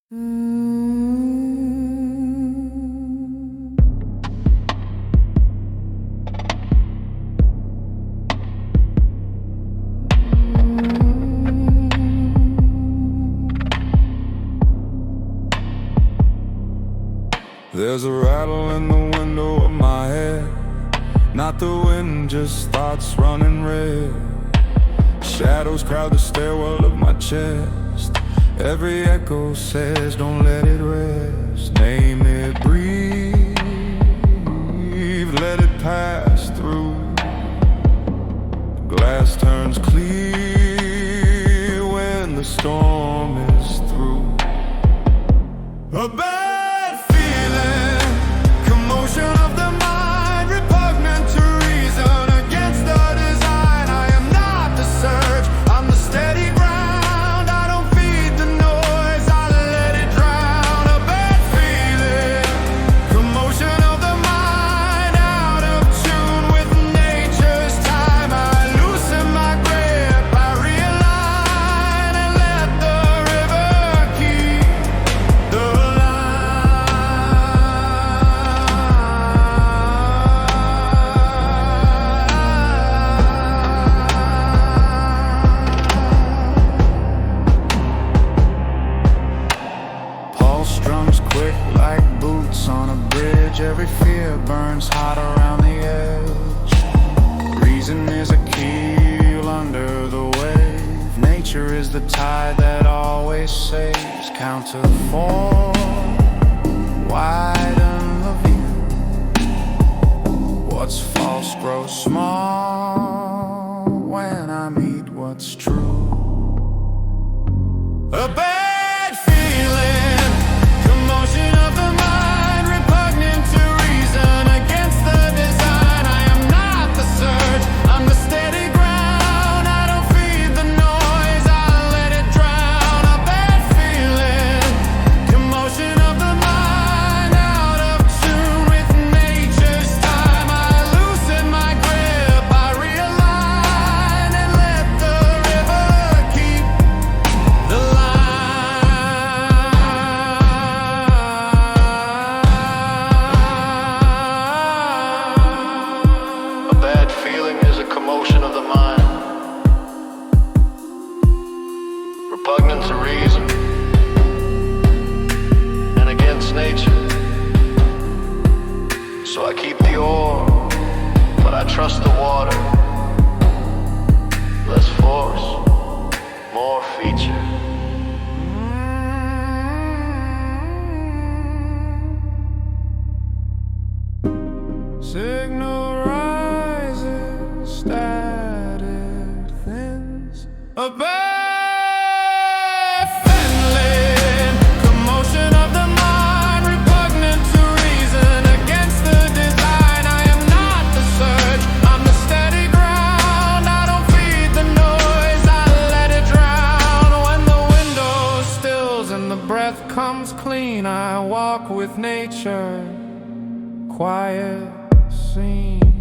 There's a rattle in the window of my head. Not the wind, just thoughts running red. Shadows crowd the stairwell of my chest. Every echo says don't let it rest. Name it, breathe, let it pass through. Glass turns clear when the storm is through. A bad feeling, commotion of the mind, repugnant to reason, against the design. I am not the surge, I'm the steady ground. I don't feed the noise, I let it drown. A bad feeling, commotion of the mind, out of tune with nature's time. I loosen my grip, I realign, and let the river keep the pulse drums quick like boots on a bridge. Every fear burns hot around the edge. Reason is a keel under the wave. Nature is the tide that always saves. Count to 4, widen the view. What's false grows small when I meet what's true. A bad feeling, commotion of the mind, repugnant to reason, against the design. I am not the surge, I'm the steady ground. I don't feed the noise, I let it drown. A bad feeling, commotion of the mind, out of tune with nature's time. I loosen my grip, I realign, and let the river keep the line. A bad feeling is a commotion of the mind, repugnant to reason and against nature. So I keep the oar, but I trust the water. Less force, more feature. Signal rises, static thins. A bad feeling, commotion of the mind, repugnant to reason, against the design. I am not the surge, I'm the steady ground. I don't feed the noise, I let it drown. When the window stills and the breath comes clean, I walk with nature, quiet scene.